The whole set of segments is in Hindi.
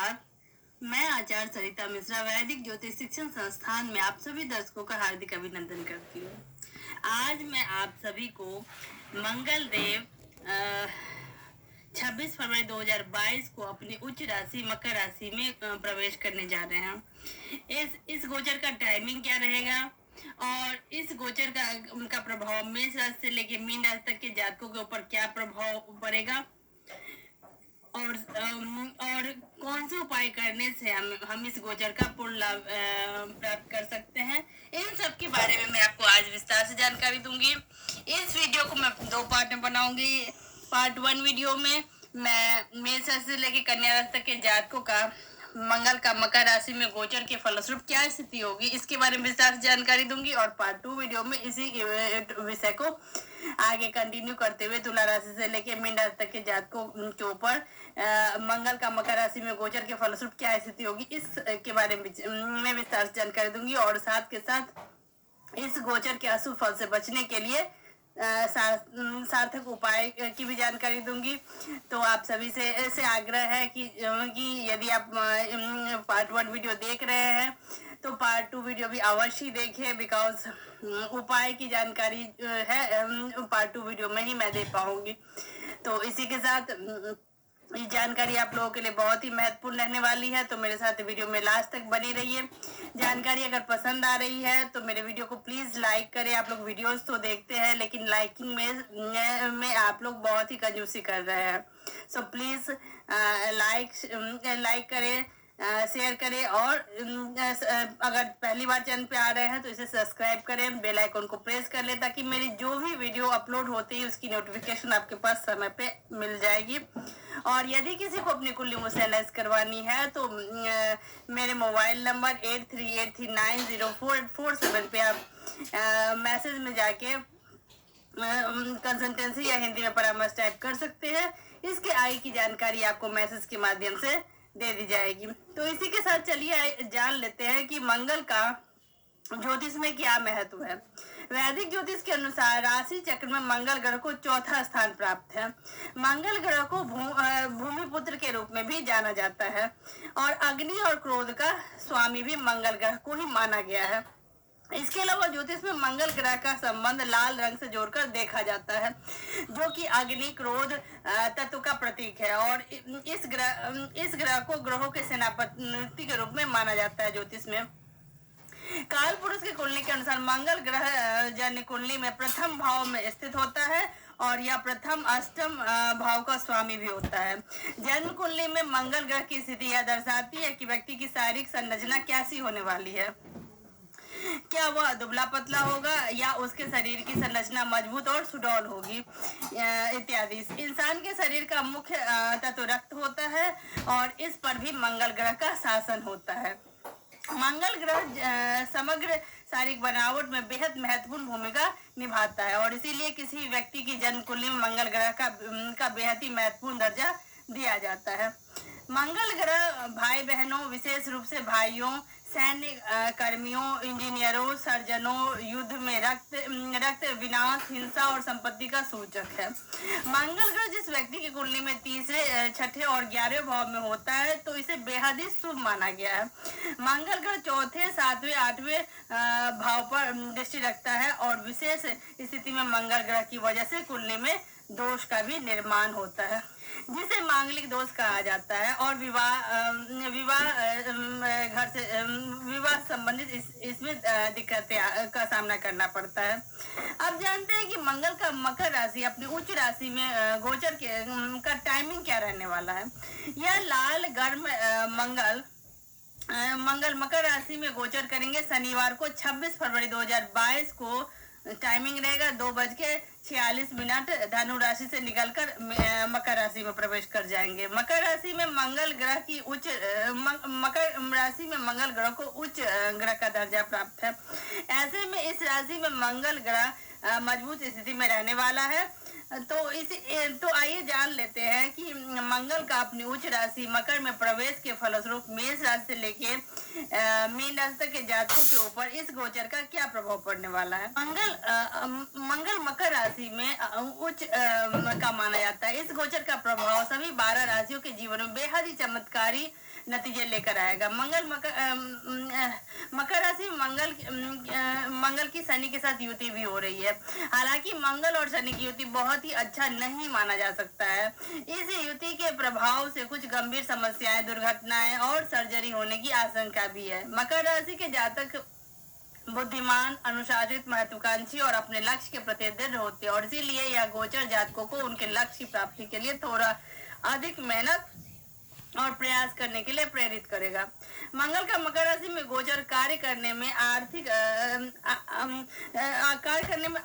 नमस्कार। मैं आचार्य सरिता मिश्रा वैदिक ज्योतिष शिक्षण संस्थान में आप सभी दर्शकों का हार्दिक अभिनंदन करती हूँ। आज मैं आप सभी को मंगल देव 26 फरवरी 2022 को अपनी उच्च राशि मकर राशि में प्रवेश करने जा रहे हैं। इस गोचर का टाइमिंग क्या रहेगा और इस गोचर का प्रभाव मेष राशि से लेकर मीन राशि तक के जातकों के ऊपर क्या प्रभाव पड़ेगा और कौन से उपाय करने से हम इस गोचर का पूर्ण लाभ प्राप्त कर सकते हैं, इन सब के बारे में मैं आपको आज विस्तार से जानकारी दूंगी। इस वीडियो को मैं 2 पार्ट में बनाऊंगी। पार्ट 1 वीडियो में मैं मेष राशि से लेकर कन्या राशि तक के जातकों का मंगल का मकर राशि में गोचर के फलस्वरूप क्या स्थिति होगी, इसके बारे में विस्तार से जानकारी दूंगी। और पार्ट 2 वीडियो में इसी विषय को आगे कंटिन्यू करते हुए तुला राशि से लेकर मीन राशि तक के जातकों के ऊपर मंगल का मकर राशि में गोचर के फलस्वरूप क्या स्थिति होगी, इसके बारे में विस्तार से जानकारी दूंगी। और साथ के साथ इस गोचर के अशुभ फल से बचने के लिए सार्थक उपाय की भी जानकारी दूंगी। तो आप सभी से आग्रह है कि यदि आप पार्ट 1 वीडियो देख रहे हैं तो पार्ट 2 वीडियो भी अवश्य देखें, बिकॉज उपाय की जानकारी है पार्ट 2 वीडियो में ही मैं दे पाऊंगी। तो इसी के साथ ये जानकारी आप लोगों के लिए बहुत ही महत्वपूर्ण रहने वाली है, तो मेरे साथ वीडियो में लास्ट तक बनी रहिए। जानकारी अगर पसंद आ रही है तो मेरे वीडियो को प्लीज लाइक करें। आप लोग वीडियोस तो देखते हैं लेकिन लाइकिंग में आप लोग बहुत ही कंजूसी कर रहे हैं। सो प्लीज लाइक करें, शेयर करें और अगर पहली बार चैनल पे आ रहे हैं तो इसे सब्सक्राइब करें, बेल आइकन को प्रेस कर लें ताकि मेरी जो भी वीडियो अपलोड होती है उसकी नोटिफिकेशन आपके पास समय पे मिल जाएगी। और यदि किसी को अपनी कुंडली मुझसे एनालाइज करवानी है तो मेरे मोबाइल नंबर 8383904847 पे आप मैसेज में जाके कंसल्टेंसी या हिंदी में परामर्श टाइप कर सकते हैं। इसके आगे की जानकारी आपको मैसेज के माध्यम से दे दी जाएगी। तो इसी के साथ चलिए जान लेते हैं कि मंगल का ज्योतिष में क्या महत्व है। वैदिक ज्योतिष के अनुसार राशि चक्र में मंगल ग्रह को 4था स्थान प्राप्त है। मंगल ग्रह को भूमि पुत्र के रूप में भी जाना जाता है और अग्नि और क्रोध का स्वामी भी मंगल ग्रह को ही माना गया है। इसके अलावा ज्योतिष में मंगल ग्रह का संबंध लाल रंग से जोड़कर देखा जाता है, जो कि अग्नि क्रोध तत्व का प्रतीक है। और इस ग्रह को ग्रहों के सेनापति के रूप में माना जाता है। ज्योतिष में काल पुरुष की कुंडली के अनुसार मंगल ग्रह जन्य कुंडली में प्रथम भाव में स्थित होता है और यह प्रथम अष्टम भाव का स्वामी भी होता है। जन्म कुंडली में मंगल ग्रह की स्थिति यह दर्शाती है कि व्यक्ति की शारीरिक संरचना कैसी होने वाली है, क्या वह दुबला पतला होगा या उसके शरीर की संरचना मजबूत और सुडौल होगी इत्यादि। इंसान के शरीर का मुख्य तत्व रक्त होता है और इस पर भी मंगल ग्रह का शासन होता है। मंगल ग्रह समग्र शारीरिक बनावट में बेहद महत्वपूर्ण भूमिका निभाता है और इसीलिए किसी व्यक्ति की जन्म कुंडली में मंगल ग्रह का बेहद ही महत्वपूर्ण दर्जा दिया जाता है। मंगल ग्रह भाई बहनों, विशेष रूप से भाइयों, सैन्य कर्मियों, इंजीनियरों, सर्जनों, युद्ध में रक्त विनाश, हिंसा और संपत्ति का सूचक है। मंगल ग्रह जिस व्यक्ति की कुंडली में तीसरे, छठे और 11वें भाव में होता है तो इसे बेहद ही शुभ माना गया है। मंगल ग्रह चौथे, 7वें, 8वें भाव पर दृष्टि रखता है और विशेष स्थिति में मंगल ग्रह की वजह से कुंडली में दोष का भी निर्माण होता है, जिसे मांगलिक दोष कहा जाता है। और विवाह संबंधित इसमें दिक्कतें का सामना करना पड़ता है। अब जानते हैं कि मंगल का मकर राशि अपनी उच्च राशि में गोचर का टाइमिंग क्या रहने वाला है। यह लाल गर्म मंगल मकर राशि में गोचर करेंगे शनिवार को 26 फरवरी 2022 को। टाइमिंग रहेगा 2:46 धनु राशि से निकलकर मकर राशि में प्रवेश कर जाएंगे। मकर राशि में मंगल ग्रह की मकर राशि में मंगल ग्रह को उच्च ग्रह का दर्जा प्राप्त है। ऐसे में इस राशि में मंगल ग्रह मजबूत स्थिति में रहने वाला है। तो आइए जान लेते हैं कि मंगल का अपनी उच्च राशि मकर में प्रवेश के फलस्वरूप मेष राशि से लेके मीन राशि तक के जातकों के ऊपर इस गोचर का क्या प्रभाव पड़ने वाला है। मंगल मकर राशि में उच्च का माना जाता है। इस गोचर का प्रभाव सभी 12 राशियों के जीवन में बेहद ही चमत्कारी नतीजे लेकर आएगा। मकर राशि में मंगल की शनि के साथ युति भी हो रही है। हालांकि मंगल और शनि की युति बहुत ही अच्छा नहीं माना जा सकता है। इस युति के प्रभाव से कुछ गंभीर समस्याएं, दुर्घटनाएं और सर्जरी होने की आशंका भी है। मकर राशि के जातक बुद्धिमान, अनुशासित, महत्वाकांक्षी और अपने लक्ष्य के प्रति दृढ़ होते हैं और इसीलिए यह गोचर जातकों को उनके लक्ष्य की प्राप्ति के लिए थोड़ा अधिक मेहनत और प्रयास करने के लिए प्रेरित करेगा। मंगल का मकर राशि में गोचर कार्य करने में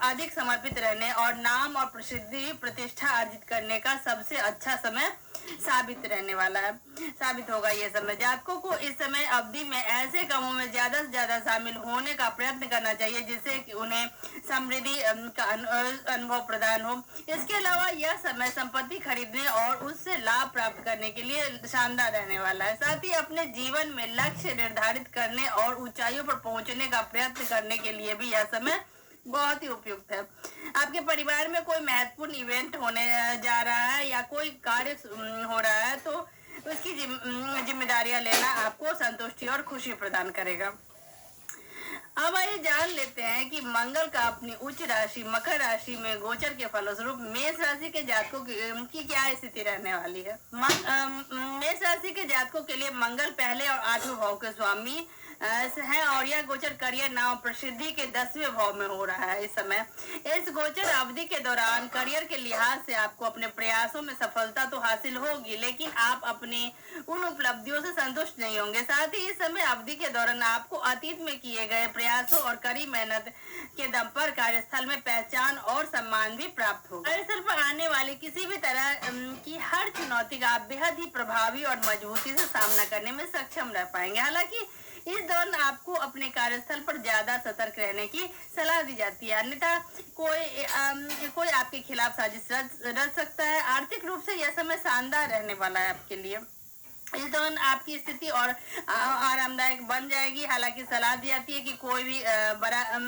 अधिक समर्पित रहने और नाम और प्रसिद्धि प्रतिष्ठा अर्जित करने का सबसे अच्छा समय साबित होगा। ये समय जातकों को इस समय अवधि में ऐसे कामों में ज्यादा से ज्यादा शामिल होने का प्रयत्न करना चाहिए जिससे कि उन्हें समृद्धि का अनुभव प्रदान हो। इसके अलावा यह समय संपत्ति खरीदने और उससे लाभ प्राप्त करने के लिए शानदार रहने वाला है। साथ ही अपने जीवन में लक्ष्य निर्धारित करने और ऊंचाइयों पर पहुंचने का प्रयत्न करने के लिए भी यह समय बहुत ही उपयुक्त है। आपके परिवार में कोई महत्वपूर्ण इवेंट होने जा रहा है या कोई कार्य हो रहा है तो उसकी जिम्मेदारियां लेना आपको संतुष्टि और खुशी प्रदान करेगा। अब आइए जान लेते हैं कि मंगल का अपनी उच्च राशि मकर राशि में गोचर के फलस्वरूप मेष राशि के जातकों की क्या स्थिति रहने वाली है। मेष राशि के जातकों के लिए मंगल पहले और 8वें भाव के स्वामी है और यह गोचर करियर, नाम, प्रसिद्धि के 10वें भाव में हो रहा है। इस समय इस गोचर अवधि के दौरान करियर के लिहाज से आपको अपने प्रयासों में सफलता तो हासिल होगी, लेकिन आप अपनी उन उपलब्धियों से संतुष्ट नहीं होंगे। साथ ही इस समय अवधि के दौरान आपको अतीत में किए गए प्रयासों और कड़ी मेहनत के दम पर कार्यस्थल में पहचान और सम्मान भी प्राप्त होगा। कार्यस्थल पर आने वाली किसी भी तरह की हर चुनौती का आप बेहद ही प्रभावी और मजबूती से सामना करने में सक्षम रह पाएंगे। हालांकि इस दौरान आपको अपने कार्यस्थल पर ज्यादा सतर्क रहने की सलाह दी जाती है, अन्यथा कोई आपके खिलाफ साजिश रच सकता है। आर्थिक रूप से यह समय शानदार रहने वाला है आपके लिए। इस दौरान आपकी स्थिति और आरामदायक बन जाएगी। हालांकि सलाह दी जाती है कि कोई भी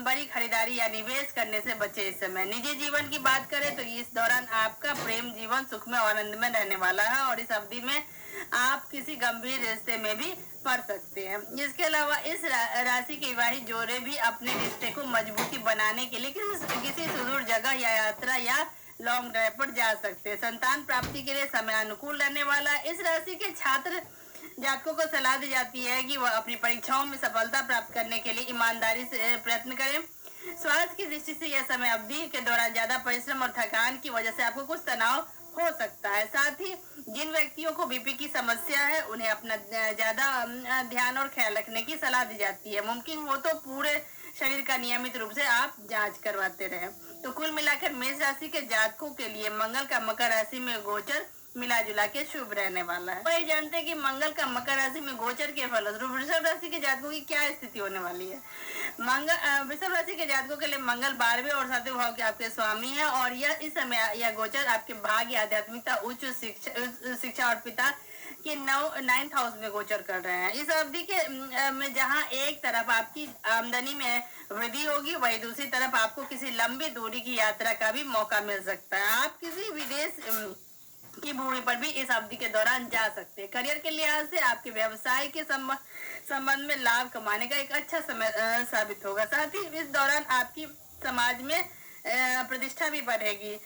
बड़ी खरीदारी या निवेश करने से बचे इस समय। निजी जीवन की बात करें तो इस दौरान आपका प्रेम जीवन सुखमय और आनंदमय रहने वाला है और इस अवधि में आप किसी गंभीर रिश्ते में भी पड़ सकते हैं। इसके अलावा इस राशि के विवाहित जोड़े भी अपने रिश्ते को मजबूती बनाने के लिए किसी सुदूर जगह या यात्रा या लॉन्ग ड्राइव पर जा सकते हैं। संतान प्राप्ति के लिए समय अनुकूल रहने वाला है। इस राशि के छात्र जातकों को सलाह दी जाती है कि वह अपनी परीक्षाओं में सफलता प्राप्त करने के लिए ईमानदारी से प्रयत्न करें। स्वास्थ्य की दृष्टि से यह समय अवधि के दौरान ज्यादा परिश्रम और थकान की वजह से आपको कुछ तनाव हो सकता है। साथ ही जिन व्यक्तियों को बीपी की समस्या है उन्हें अपना ज्यादा ध्यान और ख्याल रखने की सलाह दी जाती है। मुमकिन हो तो पूरे शरीर का नियमित रूप से आप जांच करवाते रहें। तो कुल मिलाकर मेष राशि के जातकों के लिए मंगल का मकर राशि में गोचर मिला जुला के शुभ रहने वाला है। वही जानते हैं कि मंगल का मकर राशि में गोचर के फलस्वरूप वृषभ राशि के जातकों की क्या स्थिति होने वाली है। वृषभ राशि के जातकों के लिए मंगल 12वें और 7वें भाव के आपके स्वामी है और यह इस समय यह गोचर आपके भाग्य, आध्यात्मिकता, उच्च शिक्षा और पिता के 9th हाउस में गोचर कर रहे हैं। इस अवधि के में जहां एक तरफ आपकी आमदनी में वृद्धि होगी, वही दूसरी तरफ आपको किसी लंबी दूरी की यात्रा का भी मौका मिल सकता है। आप किसी विदेश की भूमि पर भी इस अवधि के दौरान जा सकते हैं। करियर के लिहाज से आपके व्यवसाय के संबंध में लाभ कमाने का एक अच्छा समय साबित होगा। साथ ही इस दौरान आपकी समाज में प्रतिष्ठा भी बढ़ेगी।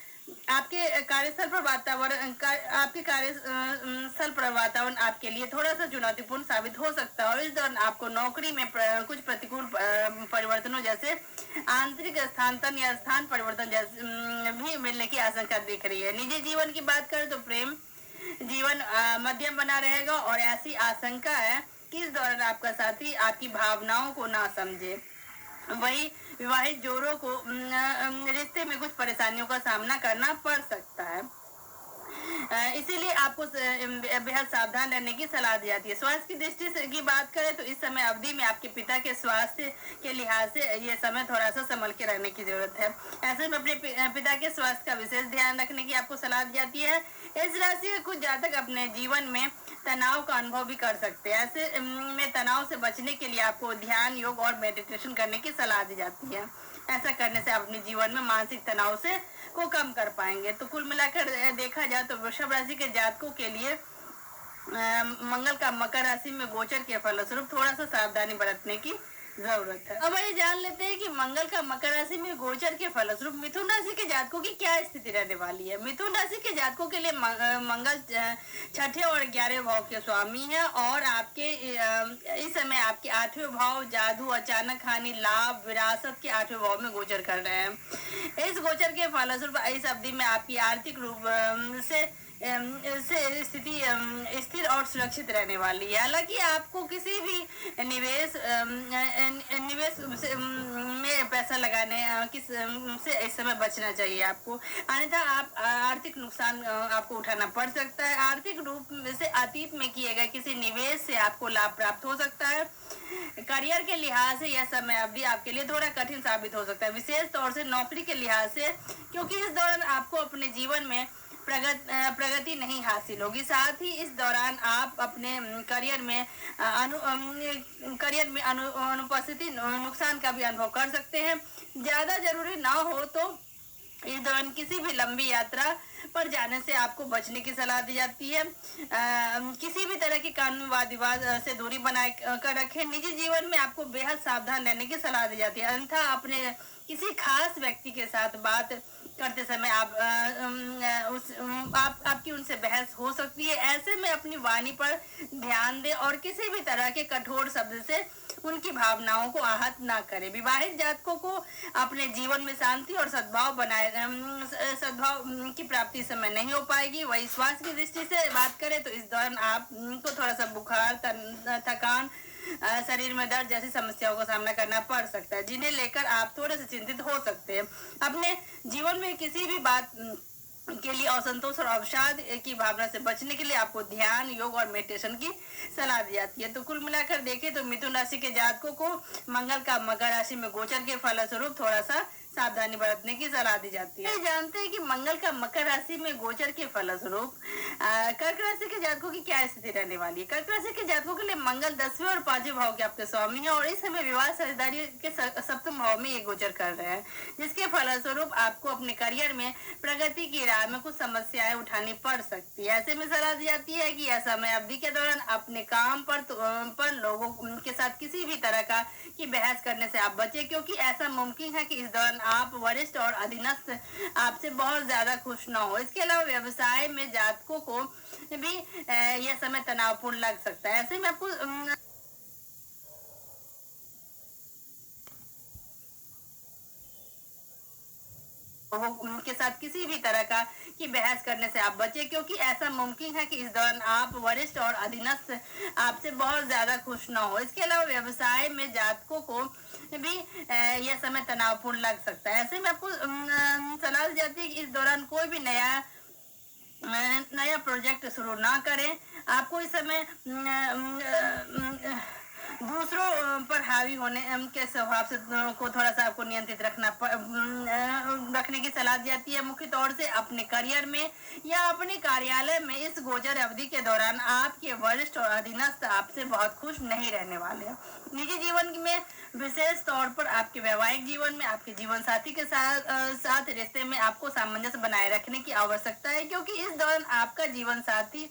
आपके कार्यस्थल पर वातावरण आपके लिए थोड़ा सा चुनौतीपूर्ण साबित हो सकता है और इस दौरान आपको नौकरी में कुछ प्रतिकूल परिवर्तनों जैसे आंतरिक स्थानांतरण या स्थान परिवर्तन जैसे भी मिलने की आशंका दिख रही है। निजी जीवन की बात करें तो प्रेम जीवन मध्यम बना रहेगा और ऐसी आशंका है कि इस दौरान आपका साथी आपकी भावनाओं को ना समझे। वही विवाहित जोड़ों को रिश्ते में कुछ परेशानियों का सामना करना पड़ सकता है, इसीलिए आपको बेहद सावधान रहने की सलाह दी जाती है। स्वास्थ्य की दृष्टि से की बात करें तो इस समय अवधि में आपके पिता के स्वास्थ्य के लिहाज से ये समय थोड़ा सा संभल के रहने की जरूरत है। ऐसे में अपने पिता के स्वास्थ्य का विशेष ध्यान रखने की आपको सलाह दी जाती है। इस राशि के कुछ जातक अपने जीवन में तनाव का अनुभव भी कर सकते हैं। ऐसे में तनाव से बचने के लिए आपको ध्यान, योग और मेडिटेशन करने की सलाह दी जाती है। ऐसा करने से आप अपने जीवन में मानसिक तनाव से को कम कर पाएंगे। तो कुल मिलाकर देखा जाए तो वृषभ राशि के जातकों के लिए मंगल का मकर राशि में गोचर के फलस्वरूप थोड़ा सा सावधानी बरतने की जरूरत है। अब ये जान लेते हैं कि मंगल का मकर राशि में गोचर के फलस्वरूप मिथुन राशि के जातकों की क्या स्थिति रहने वाली है। मिथुन राशि के जातकों के लिए मंगल छठे और 11वें भाव के स्वामी है और आपके इस समय आपके 8वें भाव जादू, अचानक हानि, लाभ, विरासत के 8वें भाव में गोचर कर रहे हैं। इस गोचर के फलस्वरूप इस अवधि में आपकी आर्थिक रूप से स्थिति स्थिर और सुरक्षित रहने वाली है। हालांकि आपको किसी भी निवेश में पैसा लगाने से इस समय बचना चाहिए आपको, अन्यथा आप आर्थिक नुकसान आपको उठाना पड़ सकता है। आर्थिक रूप से अतीत में किए गए किसी निवेश से आपको लाभ प्राप्त हो सकता है। करियर के लिहाज से यह समय अवधि आपके लिए थोड़ा कठिन साबित हो सकता है, विशेष तौर से नौकरी के लिहाज से, क्योंकि इस दौरान आपको अपने जीवन में प्रगति नहीं हासिल होगी। साथ ही इस दौरान आप अपने करियर में अनुपस्थिति नुकसान का भी अनुभव कर सकते हैं। ज्यादा जरूरी ना हो तो इस दौरान किसी भी लंबी यात्रा पर जाने से आपको बचने की सलाह दी जाती है। किसी भी तरह की कानूनी वाद विवाद से दूरी बनाए कर रखें। निजी जीवन में आपको बेहद सावधान रहने की सलाह दी जाती है, अन्यथा अपने किसी खास व्यक्ति के साथ बात करते समय आपकी उनसे बहस हो सकती है। ऐसे में अपनी वाणी पर ध्यान दें और किसी भी तरह के कठोर शब्द से उनकी भावनाओं को आहत ना करें। विवाहित जातकों को अपने जीवन में शांति और सद्भाव की प्राप्ति समय नहीं हो पाएगी। वही स्वास्थ्य की दृष्टि से बात करें तो इस दौरान आपको थोड़ा सा बुखार, थकान, शरीर में दर्द जैसी समस्याओं का सामना करना पड़ सकता है, जिन्हें लेकर आप थोड़े से चिंतित हो सकते हैं। अपने जीवन में किसी भी बात के लिए असंतोष और अवसाद की भावना से बचने के लिए आपको ध्यान, योग और मेडिटेशन की सलाह दी जाती है। तो कुल मिलाकर देखें तो मिथुन राशि के जातकों को मंगल का मकर राशि में गोचर के फलस्वरूप थोड़ा सा सावधानी बरतने की सलाह दी जाती है। जानते हैं कि मंगल का मकर राशि में गोचर के फलस्वरूप कर्क राशि के जातकों की क्या स्थिति रहने वाली है। कर्क राशि के जातकों के लिए मंगल 10वें और 5वें भाव के आपके स्वामी है और इस समय विवाह साझेदारी के 7वें भाव में ये गोचर कर रहे हैं, जिसके फलस्वरूप आपको अपने करियर में प्रगति की राह में कुछ समस्याएं उठानी पड़ सकती है। ऐसे में सलाह दी जाती है कि यह समय अवधि के दौरान अपने काम पर लोगों के साथ किसी भी तरह की बहस करने से आप बचें, क्योंकि ऐसा मुमकिन है कि इस दौरान आप वरिष्ठ और अधीनस्थ आपसे बहुत ज्यादा खुश न हो। इसके अलावा व्यवसाय में जातकों को भी यह समय तनावपूर्ण लग सकता है। ऐसे में आपको उनके साथ किसी भी तरह की बहस करने से आप बचें, क्योंकि ऐसा मुमकिन है कि इस दौरान आप वरिष्ठ और अधीनस्थ आपसे बहुत ज्यादा खुश न हो। इसके अलावा व्यवसाय में जातकों को भी यह समय तनावपूर्ण लग सकता है। ऐसे में आपको सलाह दी जाती है कि इस दौरान कोई भी नया प्रोजेक्ट शुरू ना करें। आपको इस समय दूसरों पर हावी होने के स्वभाव से को थोड़ा सा आपको नियंत्रित रखने की सलाह दी जाती है। मुख्य तौर से अपने करियर में या अपने कार्यालय में इस गोचर अवधि के दौरान आपके वरिष्ठ और अधीनस्थ आपसे बहुत खुश नहीं रहने वाले हैं। निजी जीवन में विशेष तौर पर आपके वैवाहिक जीवन में आपके जीवन साथी के साथ रिश्ते में आपको सामंजस्य बनाए रखने की आवश्यकता है, क्योंकि इस दौरान आपका जीवन साथी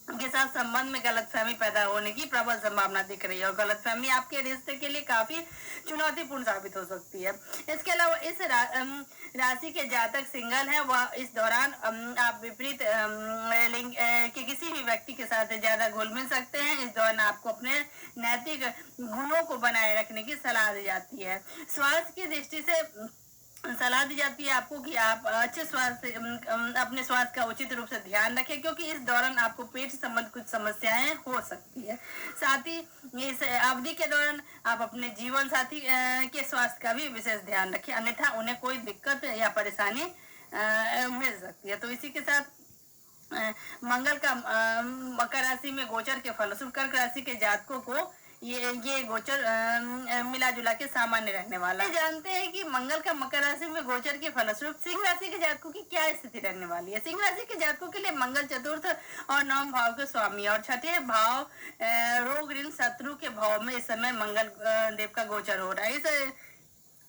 के साथ संबंध में गलतफहमी पैदा होने की प्रबल संभावना दिख रही है और गलतफहमी आपके रिश्ते के लिए काफी चुनौतीपूर्ण साबित हो सकती है। इसके अलावा इस राशि के जातक सिंगल है, वह इस दौरान आप विपरीत लिंग के किसी भी व्यक्ति के साथ ज्यादा घुल मिल सकते हैं। इस दौरान आपको अपने नैतिक गुणों को बनाए रखने की सलाह दी जाती है। स्वास्थ्य की दृष्टि से सलाह दी जाती है आपको कि आप अच्छे अपने स्वास्थ्य का उचित रूप से ध्यान रखें, क्योंकि इस दौरान आपको पेट से संबंधित कुछ समस्याएं हो सकती है। साथ ही इस अवधि के दौरान आप अपने जीवन साथी के स्वास्थ्य का भी विशेष ध्यान रखें, अन्यथा उन्हें कोई दिक्कत या परेशानी मिल सकती है। तो इसी के साथ मंगल का मकर राशि में गोचर के फलस्वरूप कर्क राशि के जातकों को ये गोचर मिला जुला के सामान्य रहने वाला है। जानते हैं कि मंगल का मकर राशि में गोचर के फलस्वरूप सिंह राशि के जातकों की क्या स्थिति रहने वाली है। सिंह राशि के जातकों के लिए मंगल चतुर्थ और 9वें भाव के स्वामी और 6ठे भाव रोग ऋण शत्रु के भाव में इस समय मंगल देव का गोचर हो रहा है।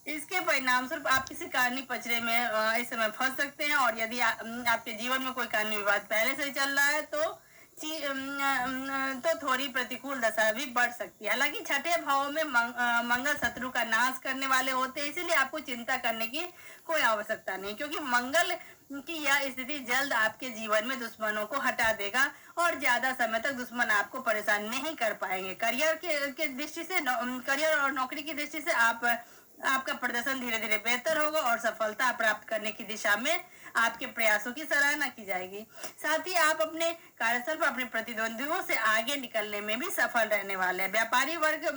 इसके परिणाम स्वरूप आप किसी कानूनी पचड़े में इस समय फंस सकते हैं और यदि आपके जीवन में कोई कानूनी विवाद पहले से चल रहा है तो तो थोड़ी प्रतिकूल दशा भी बढ़ सकती है। हालांकि छठे भाव में मंगल शत्रु का नाश करने वाले होते हैं, इसीलिए आपको चिंता करने की कोई आवश्यकता नहीं, क्योंकि मंगल की यह स्थिति जल्द आपके जीवन में दुश्मनों को हटा देगा और ज्यादा समय तक दुश्मन आपको परेशान नहीं कर पाएंगे। करियर के दृष्टि से, करियर और नौकरी की दृष्टि से आपका प्रदर्शन धीरे धीरे बेहतर होगा और सफलता प्राप्त करने की दिशा में आपके प्रयासों की सराहना की जाएगी। साथ ही आप अपने कार्यस्थल पर अपने प्रतिद्वंदियों से आगे निकलने में भी सफल रहने वाले हैं। व्यापारी वर्ग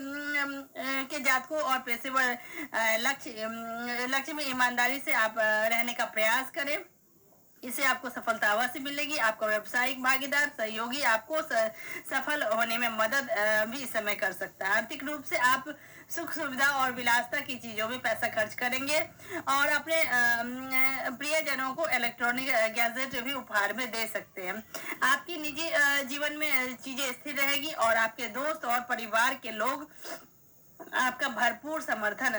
के जातकों और पेशेवर लक्ष्य में ईमानदारी से आप रहने का प्रयास करें, इससे आपको सफलता अवश्य मिलेगी। आपका व्यावसायिक भागीदार सहयोगी आपको सफल होने में मदद भी इस समय कर सकता है। आर्थिक रूप से आप सुख सुविधा और विलासता की चीजों में पैसा खर्च करेंगे और अपने प्रियजनों को इलेक्ट्रॉनिक गैजेट भी उपहार में दे सकते हैं। आपकी निजी जीवन में चीजें स्थिर रहेगी और आपके दोस्त और परिवार के लोग आपका भरपूर समर्थन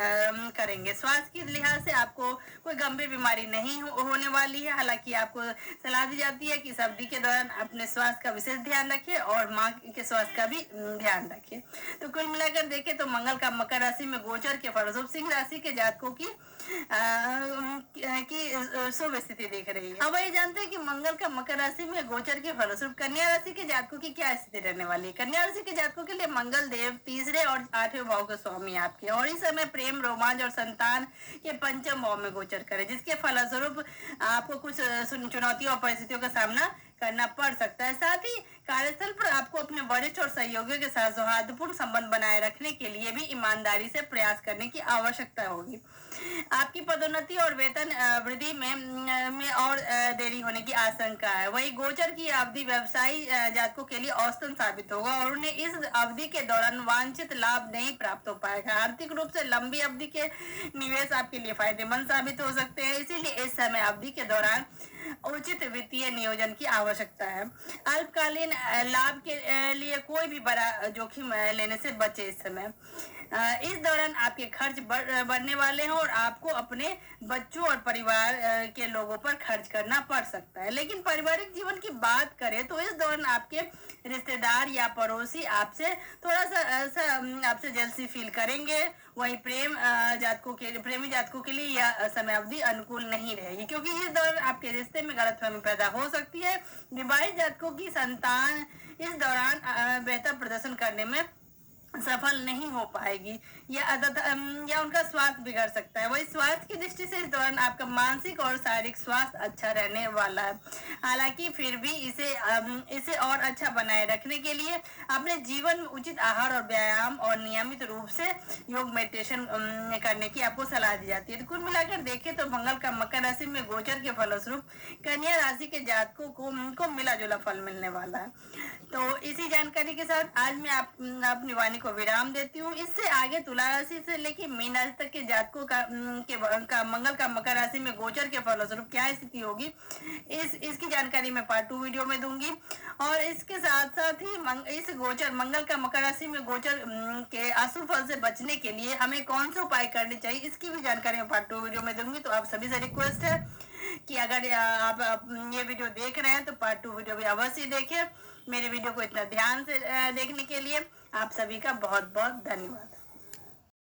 करेंगे। स्वास्थ्य की लिहाज से आपको कोई गंभीर बीमारी नहीं होने वाली है। हालांकि आपको सलाह दी जाती है कि इस अवधि के दौरान अपने स्वास्थ्य का विशेष ध्यान रखें और माँ के स्वास्थ्य का भी ध्यान रखें। तो कुल मिलाकर देखें तो मंगल का मकर राशि में गोचर के फलस्वरूप सिंह राशि के जातकों की शुभ स्थिति देख रही है। अब ये जानते हैं कि मंगल का मकर राशि में गोचर के फलस्वरूप कन्या राशि के जातकों की क्या स्थिति रहने वाली है। कन्या राशि के जातकों के लिए मंगल देव तीसरे और 8वें भाव के स्वामी आपके, और इस समय प्रेम, रोमांच और संतान के पंचम भाव में गोचर करे, जिसके फलस्वरूप आपको कुछ चुनौतियों और परिस्थितियों का सामना करना पड़ सकता है। साथ ही कार्यस्थल पर आपको अपने वरिष्ठ और सहयोगियों के साथ सौहार्दपूर्ण संबंध बनाए रखने के लिए भी ईमानदारी से प्रयास करने की आवश्यकता होगी। आपकी पदोन्नति और वेतन वृद्धि में और देरी होने की आशंका है। वही गोचर की अवधि व्यवसायी जातकों के लिए औसतन साबित होगा और उन्हें इस अवधि के दौरान वांछित लाभ नहीं प्राप्त हो पाएगा। आर्थिक रूप से लंबी अवधि के निवेश आपके लिए फायदेमंद साबित हो सकते हैं, इसीलिए इस समय अवधि के दौरान उचित वित्तीय नियोजन की आवश्यकता है। अल्पकालीन लाभ के लिए कोई भी बड़ा जोखिम लेने से बचे। इस समय इस दौरान आपके खर्च बढ़ने वाले हैं और आपको अपने बच्चों और परिवार के लोगों पर खर्च करना पड़ सकता है। लेकिन पारिवारिक जीवन की बात करें तो इस दौरान आपके रिश्तेदार या पड़ोसी आपसे थोड़ा सा आपसे जेलसी फील करेंगे। वही प्रेमी जातकों के लिए यह समय अवधि अनुकूल नहीं रहेगी, क्योंकि इस दौरान आपके रिश्ते में गलतफहमी पैदा हो सकती है। विवाहित जातकों की संतान इस दौरान बेहतर प्रदर्शन करने में सफल नहीं हो पाएगी या उनका स्वास्थ्य बिगड़ सकता है। वही स्वास्थ्य की दृष्टि से इस दौरान आपका मानसिक और शारीरिक स्वास्थ्य अच्छा रहने वाला है। हालांकि फिर भी इसे और अच्छा बनाए रखने के लिए अपने जीवन में उचित आहार और व्यायाम और नियमित रूप से योग मेडिटेशन करने की आपको सलाह दी जाती है। तो कुल मिलाकर देखें तो मंगल का मकर राशि में गोचर के फलस्वरूप कन्या राशि के जातकों को मिला जुला फल मिलने वाला है। तो इसी जानकारी के साथ आज मैं अपनी वाणी को विराम देती हूँ। इससे आगे तुला राशि से लेकर मीन राशि तक के जातकों का मंगल का मकर राशि में गोचर के फलस्वरूप क्या स्थिति होगी, इसकी जानकारी मैं पार्ट 2 वीडियो में दूंगी। और इसके साथ साथ ही इस गोचर मंगल का मकर राशि में गोचर के अशुभ फल से बचने के लिए हमें कौन से उपाय करने चाहिए, इसकी भी जानकारी मैं पार्ट 2 वीडियो में दूंगी। तो आप सभी से रिक्वेस्ट है कि अगर आप ये वीडियो देख रहे हैं तो पार्ट 2 वीडियो भी अवश्य देखें। मेरे वीडियो को इतना ध्यान से देखने के लिए आप सभी का बहुत बहुत धन्यवाद।